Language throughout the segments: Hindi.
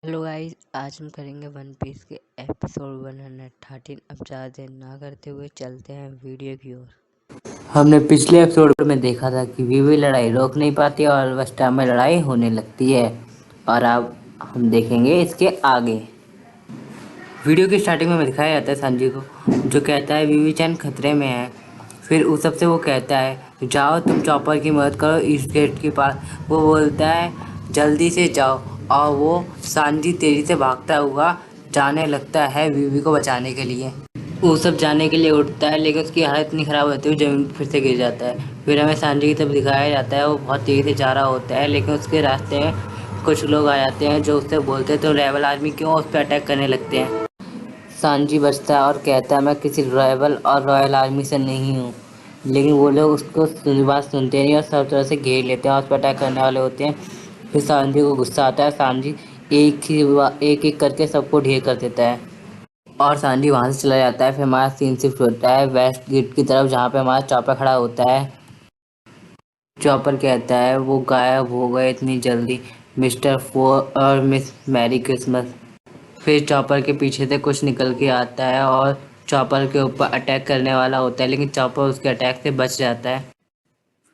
हेलो गाइस, आज हम करेंगे वन पीस के एपिसोड 113। अब ज़्यादा देर ना करते हुए चलते हैं वीडियो की ओर। हमने पिछले एपिसोड में देखा था कि वीवी लड़ाई रोक नहीं पाती और बस टाइम में लड़ाई होने लगती है। और अब हम देखेंगे इसके आगे। वीडियो की स्टार्टिंग में दिखाया जाता है संजी को, जो कहता है वीवी चैन खतरे में है। फिर उस सबसे वो कहता है जाओ तुम चॉपर की मदद करो इस गेट के पास। वो बोलता है जल्दी से जाओ, और वो सांजी तेजी से भागता हुआ जाने लगता है वीवी को बचाने के लिए। वो सब जाने के लिए उठता है, लेकिन उसकी हालत इतनी ख़राब होती है जमीन पर फिर से गिर जाता है। फिर हमें सांजी की तरफ दिखाया जाता है, वो बहुत तेज़ी से जा रहा होता है, लेकिन उसके रास्ते में कुछ लोग आ जाते हैं जो उससे बोलते हैं तो रेबल आर्मी क्यों उस पर अटैक करने लगते हैं। सांजी बचता है और कहता है मैं किसी रेबल और रॉयल आर्मी से नहीं हूँ, लेकिन वो लोग उसको बात सुनते नहीं और सब तरह से घेर लेते हैं और उस पर अटैक करने वाले होते हैं। फिर सांजी को गुस्सा आता है, सांजी एक एक करके सबको ढेर कर देता है और सांजी वहाँ से चला जाता है। फिर हमारा सीन शिफ्ट होता है वेस्ट गेट की तरफ, जहाँ पे हमारा चॉपर खड़ा होता है। चॉपर कहता है वो गायब हो गए इतनी जल्दी, मिस्टर फोर और मिस मैरी क्रिसमस। फिर चॉपर के पीछे से कुछ निकल के आता है और चॉपर के ऊपर अटैक करने वाला होता है, लेकिन चॉपर उसके अटैक से बच जाता है।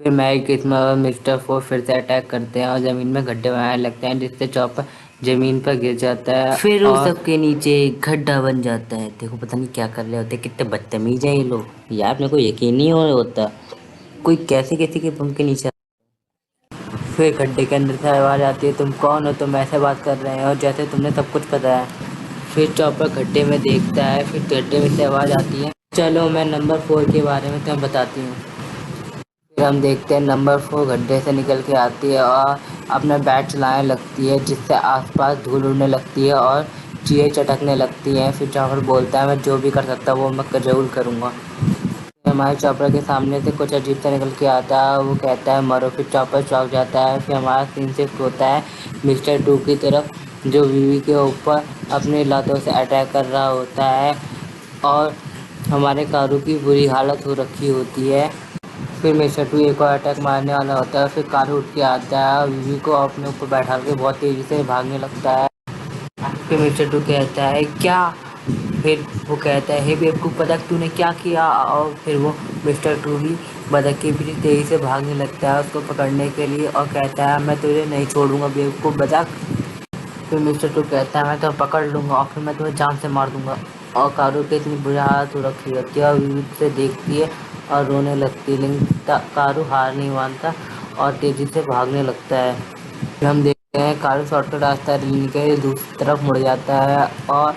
फिर मैरी क्रिसमस और मिस्टर फोर फिर से अटैक करते हैं और ज़मीन में गड्ढे बनाने लगते हैं, जिससे चॉपर ज़मीन पर गिर जाता है। फिर उस सबके नीचे एक गड्ढा बन जाता है। देखो पता नहीं क्या कर रहे होते, कितने बदतमीज हैं ये लोग यार, मेरे को यकीन नहीं हो रहा होता कोई कैसे कैसे के बम के नीचे। फिर गड्ढे के अंदर से आवाज़ आती है तुम कौन हो, तुम ऐसे बात कर रहे हो जैसे तुमने सब कुछ पता है। फिर चॉपर गड्ढे में देखता है, फिर गड्ढे में से आवाज़ आती है चलो मैं नंबर 4 के बारे में तुम्हें बताती हूँ। फिर हम देखते हैं नंबर 4 गड्ढे से निकल के आती है और अपना बैट चलाने लगती है, जिससे आसपास धूल उड़ने लगती है और चीज़ें चटकने लगती हैं। फिर चॉपर बोलता है मैं जो भी कर सकता हूँ वो मैं ज़रूर करूँगा। हमारे चॉपर के सामने से कुछ अजीब सा निकल के आता है, वो कहता है मरो। फिर चॉपर चौंक जाता है। फिर हमारा सीन शिफ्ट होता है मिस्टर टू की तरफ, जो वीवी के ऊपर अपने लातों से अटैक कर रहा होता है और हमारे कारू की बुरी हालत हो रखी होती है। फिर मिस्टर टू एक और अटैक मारने वाला होता है। फिर कारू उठ के आता है और वीवी को अपने ऊपर बैठा के बहुत तेज़ी से भागने लगता है। फिर मिस्टर टू कहता है क्या, फिर वो कहता है हे बेवकूफ़ बतख तूने क्या किया, और फिर वो मिस्टर टू भी बतख के पीछे तेज़ी से भागने लगता है उसको पकड़ने के लिए और कहता है मैं तुझे नहीं छोड़ूंगा बेवकूफ़ बतख। फिर मिस्टर टू कहता है मैं तुम्हें पकड़ लूँगा और फिर मैं तुम्हें जान से मार दूँगा। और कारू की इतनी बुरी हालत हो रखी होती है और वीवी से देखती है और रोने लगती है, लेकिन कारू हार नहीं मानता और तेज़ी से भागने लगता है। फिर हम देखते हैं कारू शॉर्टकट रास्ता लेने के लिए दूसरी तरफ मुड़ जाता है और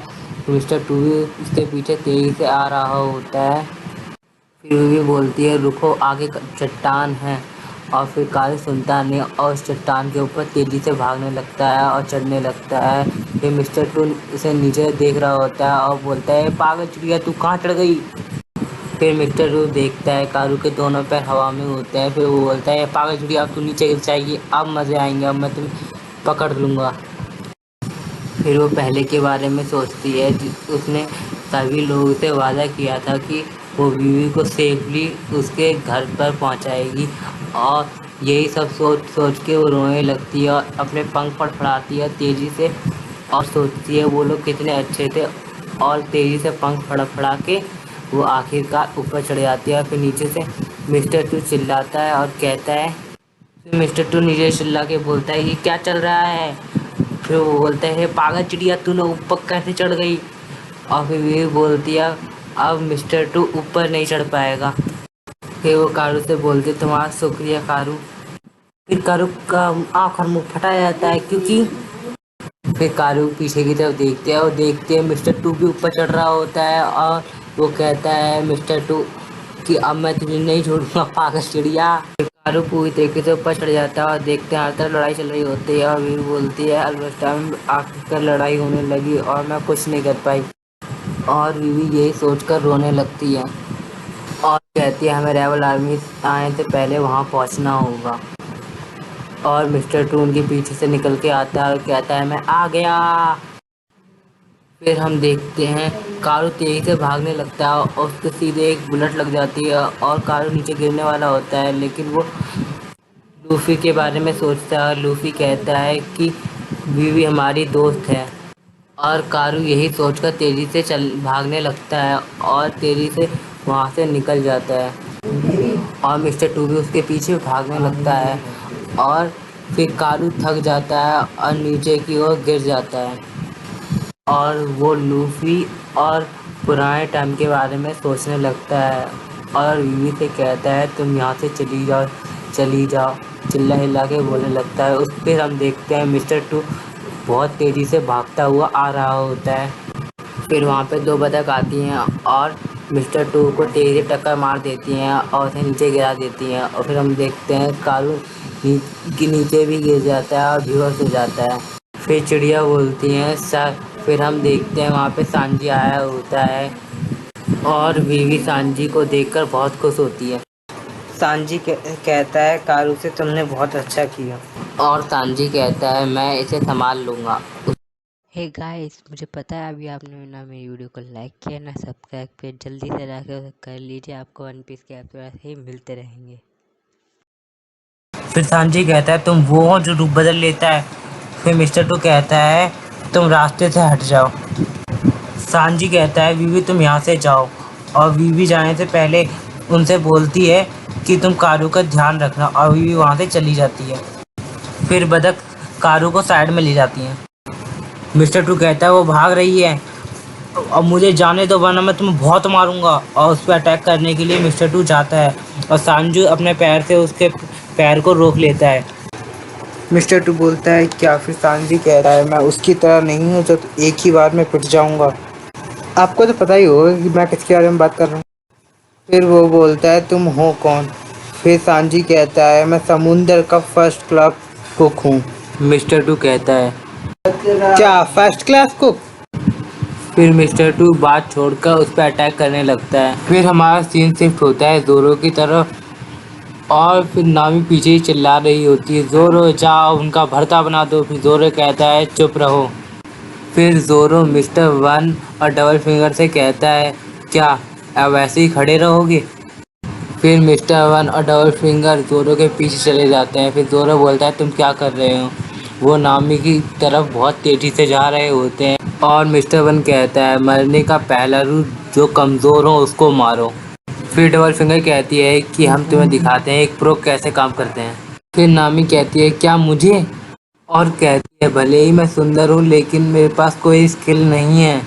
मिस्टर टू भी उसके पीछे तेज़ी से आ रहा होता है। फिर वीवी बोलती है रुको आगे चट्टान है, और फिर कारू सुनता नहीं और उस चट्टान के ऊपर तेज़ी से भागने लगता है और चढ़ने लगता है। फिर मिस्टर टू उसे नीचे देख रहा होता है और बोलता है पागल चिड़िया तू कहाँ चढ़ गई। फिर मिस्टर टू देखता है कारू के दोनों पैर हवा में होते हैं। फिर वो बोलता है पागल चिड़िया अब तू नीचे गिर जाएगी, अब मज़े आएंगे, अब मैं तुम्हें पकड़ लूँगा। फिर वो पहले के बारे में सोचती है, उसने सभी लोगों से वादा किया था कि वो वीवी को सेफली उसके घर पर पहुंचाएगी, और यही सब सोच सोच के वो रोने लगती है और अपने पंख फड़फड़ाती है तेज़ी से और सोचती है वो लोग कितने अच्छे थे, और तेज़ी से पंख फड़फड़ा के वो आखिरकार ऊपर चढ़ जाती है। फिर नीचे से मिस्टर टू चिल्लाता है और कहता है, फिर मिस्टर टू नीचे चिल्ला के बोलता है ये क्या चल रहा है। फिर वो बोलते हैं पागल चिड़िया तूने ऊपर कैसे चढ़ गई, और फिर ये बोलती है अब मिस्टर टू ऊपर नहीं चढ़ पाएगा। फिर वो कारू से बोलते तुम्हारा शुक्रिया कारू। फिर कारू का आँख और मुँह फटा जाता है, क्योंकि फिर कारू पीछे की तरफ देखते हैं और देखते हैं मिस्टर टू भी ऊपर चढ़ रहा होता है, और वो कहता है मिस्टर टू कि अब मैं तुझे नहीं छोड़ूंगा पागल चिड़िया। फिर कारू पूरी तरीके से ऊपर चढ़ जाता है और देखते हैं हर तरफ लड़ाई चल रही होती है, और वीर बोलती है अलबत्ता आखिरकार लड़ाई होने लगी और मैं कुछ नहीं कर पाई, और वीवी यही सोचकर रोने लगती है और कहती है हमें रेबल आर्मी आने से पहले वहाँ पहुँचना होगा। और मिस्टर टू उनके पीछे से निकल के आता है और कहता है मैं आ गया। फिर हम देखते हैं कारू तेज़ी से भागने लगता है और उसके सीधे एक बुलेट लग जाती है और कारू नीचे गिरने वाला होता है, लेकिन वो लूफ़ी के बारे में सोचता है। लूफ़ी कहता है कि वीवी हमारी दोस्त है। और कारू यही सोचकर तेजी से चल भागने लगता है और तेजी से वहाँ से निकल जाता है। और मिस्टर टू भी उसके पीछे भागने लगता है और फिर कारू थक जाता है और नीचे की ओर गिर जाता है। और वो लूफी और पुराने टाइम के बारे में सोचने लगता है और वीवी से कहता है तुम यहाँ से चली जाओ, चिल्ला हिला के बोलने लगता है। उस पर हम देखते हैं मिस्टर टू बहुत तेज़ी से भागता हुआ आ रहा होता है। फिर वहाँ पे दो बतख आती हैं और मिस्टर टू को तेज़ी से टक्कर मार देती हैं और उसे नीचे गिरा देती हैं। और फिर हम देखते हैं कारू नीचे भी गिर जाता है और बेहोश हो जाता है। फिर चिड़िया बोलती हैं सर। फिर हम देखते हैं वहाँ पे सांजी आया होता है और वीवी सांजी को देखकर बहुत खुश होती है। सांजी कहता है कारू से तुमने बहुत अच्छा किया। और सांजी कहता है मैं इसे संभाल लूँगा। हे गाइस, मुझे पता है अभी आपने ना मेरी वीडियो को लाइक किया ना सब्सक्राइब किया, जल्दी से जाकर कर लीजिए। आपको वन पीस के एपिसोड ऐसे ही मिलते रहेंगे। फिर सांजी कहता है तुम वो हो जो रूप बदल लेता है। फिर मिस्टर टू कहता है तुम रास्ते से हट जाओ। सांजी कहता है वीवी तुम यहाँ से जाओ। और वीवी जाने से पहले उनसे बोलती है कि तुम कारू का ध्यान रखना। और वीवी वहाँ से चली जाती है। फिर बतख कारू को साइड में ले जाती हैं। मिस्टर टू कहता है वो भाग रही है, अब मुझे जाने दो वरना मैं तुम्हें बहुत मारूंगा। और उस पर अटैक करने के लिए मिस्टर टू जाता है और सांजू अपने पैर से उसके पैर को रोक लेता है। मिस्टर टू बोलता है क्या? फिर सांजी कह रहा है मैं उसकी तरह नहीं हूँ जो एक ही बार में पिट जाऊंगा। आपको तो पता ही होगा कि मैं किसके बारे में बात कर रहा हूँ। फिर वो बोलता है तुम हो कौन? फिर सांजी कहता है मैं समुंदर का फर्स्ट क्लास कुक हूँ। मिस्टर टू कहता है क्या फर्स्ट क्लास कुक? फिर मिस्टर टू बात छोड़कर उस पर अटैक करने लगता है। फिर हमारा सीन शिफ्ट होता है जोरो की तरफ और फिर नामी पीछे ही चिल्ला रही होती है जोरो जाओ उनका भरता बना दो। फिर जोरो कहता है चुप रहो। फिर जोरो मिस्टर वन और डबल फिंगर से कहता है क्या अब ऐसे ही खड़े रहोगे? फिर मिस्टर वन और डबल फिंगर जोरो के पीछे चले जाते हैं। फिर जोरो बोलता है तुम क्या कर रहे हो? वो नामी की तरफ बहुत तेज़ी से जा रहे होते हैं और मिस्टर वन कहता है मरने का पहला रूल जो कमज़ोर हो उसको मारो। फिर डबल फिंगर कहती है कि हम तुम्हें दिखाते हैं एक प्रो कैसे काम करते हैं। फिर नामी कहती है क्या मुझे? और कहती है भले ही मैं सुंदर हूँ लेकिन मेरे पास कोई स्किल नहीं है।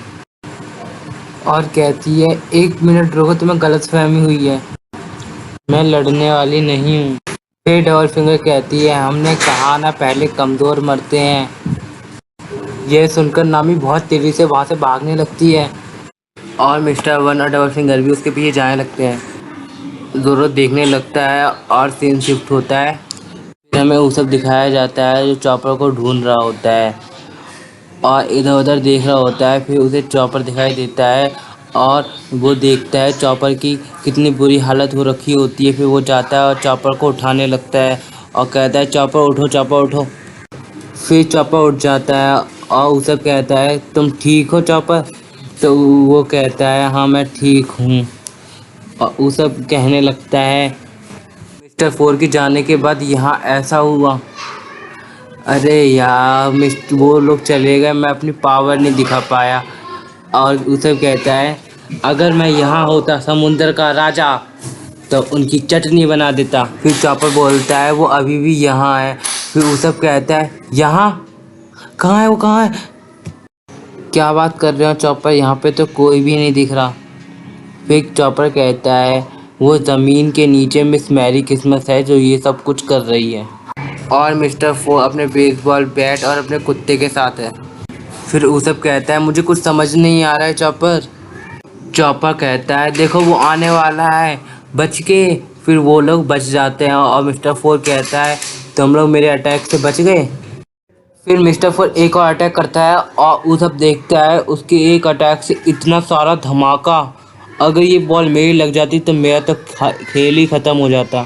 और कहती है 1 मिनट रुको, तुम्हें गलतफहमी हुई है, मैं लड़ने वाली नहीं हूँ। फिर डबल फिंगर कहती है हमने कहा ना पहले कमज़ोर मरते हैं। यह सुनकर नामी बहुत तेज़ी से वहाँ से भागने लगती है और मिस्टर वन और डबल फिंगर भी उसके पीछे जाने लगते हैं। जोरो देखने लगता है और सीन शिफ्ट होता है। फिर हमें वो सब दिखाया जाता है जो चॉपर को ढूंढ रहा होता है और इधर उधर देख रहा होता है। फिर उसे चॉपर दिखाई देता है और वो देखता है चॉपर की कितनी बुरी हालत हो रखी होती है। फिर वो जाता है और चॉपर को उठाने लगता है और कहता है चॉपर उठो, चॉपर उठो। फिर चॉपर उठ जाता है और उसे कहता है तुम ठीक हो चॉपर? तो वो कहता है हाँ मैं ठीक हूँ। और वो सब कहने लगता है मिस्टर फोर के जाने के बाद यहाँ ऐसा हुआ। अरे यार वो लोग चले गए, मैं अपनी पावर नहीं दिखा पाया। और उसे कहता है अगर मैं यहाँ होता समुंदर का राजा तो उनकी चटनी बना देता। फिर चॉपर बोलता है वो अभी भी यहाँ है। फिर वो सब कहता है यहाँ कहाँ है? वो कहाँ है? क्या बात कर रहे हो चॉपर, यहाँ पे तो कोई भी नहीं दिख रहा। फिर चॉपर कहता है वो ज़मीन के नीचे मिस मैरी क्रिसमस है जो ये सब कुछ कर रही है और मिस्टर फोर अपने बेसबॉल बैट और अपने कुत्ते के साथ है। फिर वो सब कहता है मुझे कुछ समझ नहीं आ रहा है चॉपर। चॉपर कहता है देखो वो आने वाला है, बच के। फिर वो लोग बच जाते हैं और मिस्टर फोर कहता है तुम लोग मेरे अटैक से बच गए। फिर मिस्टर फोर एक और अटैक करता है और वो सब देखता है उसके एक अटैक से इतना सारा धमाका, अगर ये बॉल मेरी लग जाती तो मेरा तो खेल ही ख़त्म हो जाता।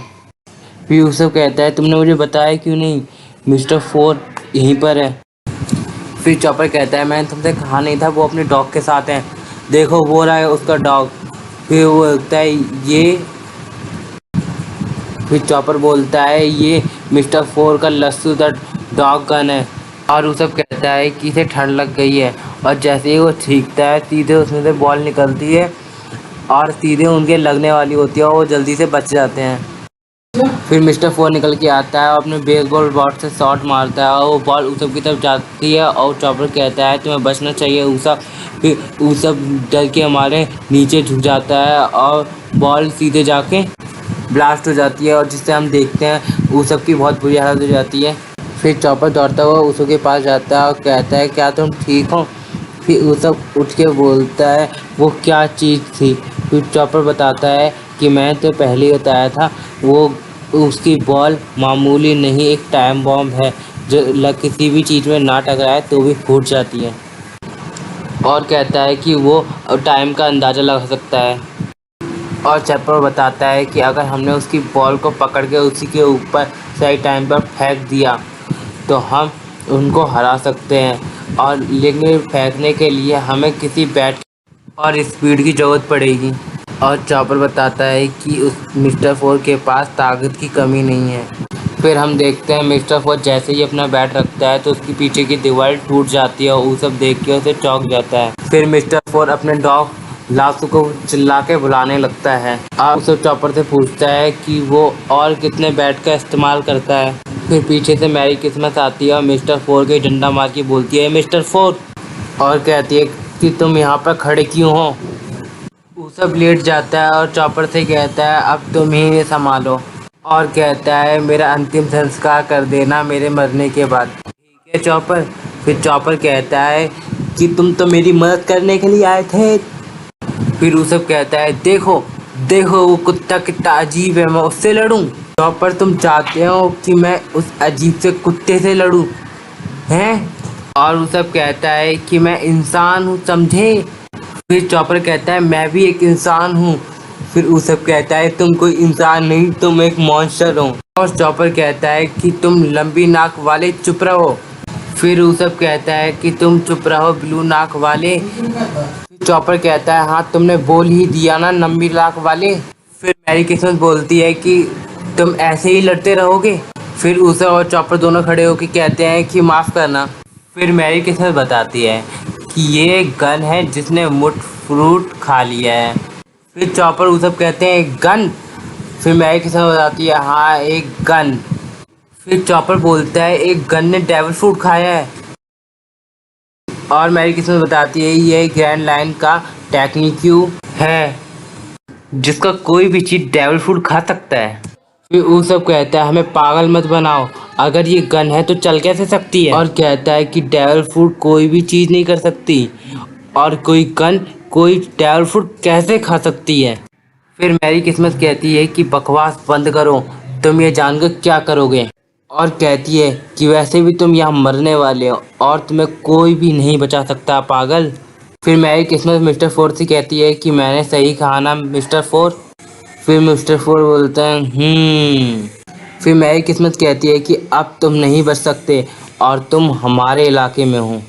फिर यूसुफ कहता है तुमने मुझे बताया क्यों नहीं, मिस्टर फोर यहीं पर है। फिर चॉपर कहता है मैंने तुमसे कहा नहीं था वो अपने डॉग के साथ है, देखो वो रहा है उसका डॉग। फिर वो बोलता है ये, फिर चॉपर बोलता है ये मिस्टर फोर का लस्सू द डॉग गन है और वो सब कहता है कि इसे ठंड लग गई है, और जैसे ही वो छींकता है सीधे उसमें से बॉल निकलती है और सीधे उनके लगने वाली होती है और वो जल्दी से बच जाते हैं। फिर मिस्टर फोर निकल के आता है और अपने बेसबॉल बैट से शॉट मारता है और वो बॉल उसब की तरफ जाती है और चॉपर कहता है तुम्हें बचना चाहिए उसब। फिर उसब डर के हमारे नीचे झुक जाता है और बॉल सीधे जाके ब्लास्ट हो जाती है, और जिससे हम देखते हैं उसब की बहुत बुरी हालत हो जाती है। फिर चॉपर दौड़ता हुआ उसो के पास जाता है और कहता है क्या तुम ठीक हो। फिर उसब उठ के बोलता है वो क्या चीज़ थी। फिर चॉपर बताता है कि मैं तो पहले ही बताया था, वो उसकी बॉल मामूली नहीं एक टाइम बॉम्ब है जो किसी भी चीज़ में ना टकराए तो भी फूट जाती है, और कहता है कि वो टाइम का अंदाज़ा लगा सकता है। और चैपर बताता है कि अगर हमने उसकी बॉल को पकड़ के उसी के ऊपर सही टाइम पर फेंक दिया तो हम उनको हरा सकते हैं, और लेकिन फेंकने के लिए हमें किसी बैट और स्पीड की ज़रूरत पड़ेगी। और चॉपर बताता है कि उस मिस्टर फोर के पास ताकत की कमी नहीं है। फिर हम देखते हैं मिस्टर फोर जैसे ही अपना बैट रखता है तो उसकी पीछे की दीवार टूट जाती है और वो सब देख के उसे चौंक जाता है। फिर मिस्टर फोर अपने डॉग लासू को चिल्ला के बुलाने लगता है और उसे चॉपर से पूछता है कि वो और कितने बैट का इस्तेमाल करता है। फिर पीछे से मैरी किस्मत आती है और मिस्टर फोर के डंडा मार के बोलती है मिस्टर फोर, और कहती है कि तुम यहाँ पर खड़े क्यों हो। वो सब लेट जाता है और चॉपर से कहता है अब तुम ही संभालो, और कहता है मेरा अंतिम संस्कार कर देना मेरे मरने के बाद। ठीक है चॉपर। फिर चॉपर कहता है कि तुम तो मेरी मदद करने के लिए आए थे। फिर वो सब कहता है देखो देखो वो कुत्ता कितना अजीब है, मैं उससे लड़ूं। चॉपर तुम चाहते हो कि मैं उस अजीब से कुत्ते से लड़ूं हैं? और वो सब कहता है कि मैं इंसान हूँ समझे। फिर चॉपर कहता है मैं भी एक इंसान हूँ। फिर वो सब कहता है तुम कोई इंसान नहीं, तुम एक मॉन्स्टर हो। और चॉपर कहता है कि तुम लंबी नाक वाले चुप रहो। फिर वो सब कहता है कि तुम चुप रहो ब्लू नाक वाले। चॉपर कहता है हाँ तुमने बोल ही दिया ना लंबी नाक वाले। फिर मैरी किस्मत बोलती है कि तुम ऐसे ही लड़ते रहोगे। फिर उसे और चॉपर दोनों खड़े होकर कहते हैं कि माफ़ करना। फिर मैरी किस्मत बताती है कि ये गन है जिसने मुट फ्रूट खा लिया है। फिर चॉपर वो सब कहते हैं गन। फिर मैरी किस्मत बताती है हाँ एक गन। फिर चॉपर बोलता है एक गन ने डेविल फ्रूट खाया है। और मैरी किस्मत बताती है ये ग्रैंड लाइन का टेक्निक्यू है जिसका कोई भी चीज़ डेविल फूड खा सकता है। फिर वो सब कहता है हमें पागल मत बनाओ, अगर ये गन है तो चल कैसे सकती है। और कहता है कि डेविल फूड कोई भी चीज़ नहीं कर सकती, और कोई गन कोई डेविल फूड कैसे खा सकती है। फिर मैरी किस्मत कहती है कि बकवास बंद करो, तुम ये जानकर क्या करोगे। और कहती है कि वैसे भी तुम यहाँ मरने वाले हो और तुम्हें कोई भी नहीं बचा सकता पागल। फिर मैरी किस्मत मिस्टर फोर से कहती है कि मैंने सही कहा ना मिस्टर फोर। फिर मिस्टर फोर बोलते हैं। फिर मैरी किस्मत कहती है कि अब तुम नहीं बच सकते और तुम हमारे इलाके में हो।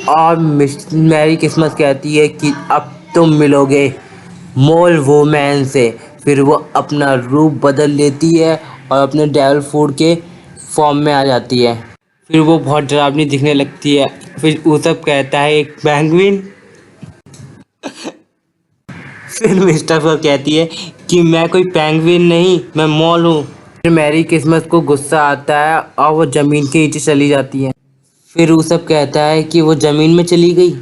और मैरी किस्मत कहती है कि अब तुम मिलोगे मोल वुमैन से। फिर वो अपना रूप बदल लेती है और अपने डेविल फूड के फॉर्म में आ जाती है। फिर वो बहुत डरावनी दिखने लगती है। फिर वो सब कहता है एक पेंगुइन। फिर मिस्टर फोर कहती है कि मैं कोई पेंगुइन नहीं, मैं मॉल हूँ। फिर मैरी किस्मत को गुस्सा आता है और वो ज़मीन के नीचे चली जाती है। फिर वो सब कहता है कि वो ज़मीन में चली गई,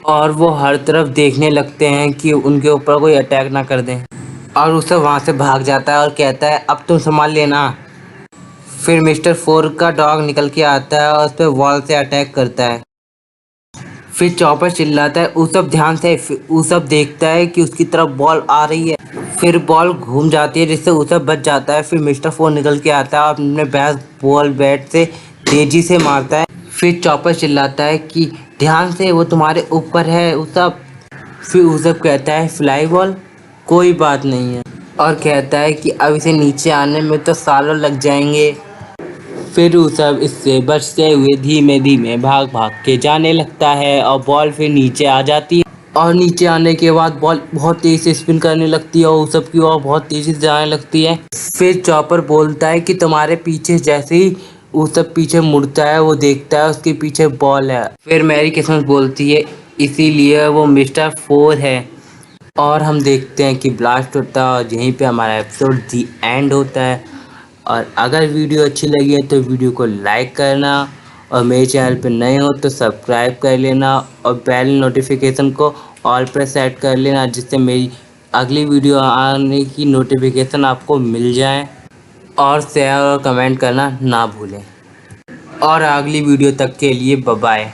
और वो हर तरफ देखने लगते हैं कि उनके ऊपर कोई अटैक ना कर दें। और वो सब वहाँ से भाग जाता है और कहता है अब तुम संभाल लेना। फिर मिस्टर फोर का डॉग निकल के आता है और उस पर वॉल से अटैक करता है। फिर चॉपर चिल्लाता है उसब ध्यान से। उसब देखता है कि उसकी तरफ बॉल आ रही है। फिर बॉल घूम जाती है जिससे उसब बच जाता है। फिर मिस्टर फोर निकल के आता है और अपने बेसबॉल बैट से तेजी से मारता है। फिर चॉपर चिल्लाता है कि ध्यान से वो तुम्हारे ऊपर है उसब। फिर उसब कहता है फ्लाई बॉल कोई बात नहीं है, और कहता है कि अब इसे नीचे आने में तो सालों लग जाएंगे। फिर वो सब इससे बचते हुए धीमे धीमे भाग भाग के जाने लगता है और बॉल फिर नीचे आ जाती है। और नीचे आने के बाद बॉल बहुत तेज़ी से स्पिन करने लगती है और वो सब की ओर बहुत तेज़ी से जाने लगती है। फिर चॉपर बोलता है कि तुम्हारे पीछे जैसे ही वो सब पीछे मुड़ता है, वो देखता है उसके पीछे बॉल है। फिर मैरी क्रिसमस बोलती है इसीलिए वो मिस्टर 4 है। और हम देखते हैं कि ब्लास्ट होता है और यहीं पे हमारा एपिसोड दी एंड होता है। और अगर वीडियो अच्छी लगी है तो वीडियो को लाइक करना और मेरे चैनल पे नए हो तो सब्सक्राइब कर लेना और बेल नोटिफिकेशन को ऑल पर सेट कर लेना, जिससे मेरी अगली वीडियो आने की नोटिफिकेशन आपको मिल जाए। और शेयर और कमेंट करना ना भूलें। और अगली वीडियो तक के लिए बाय बाय।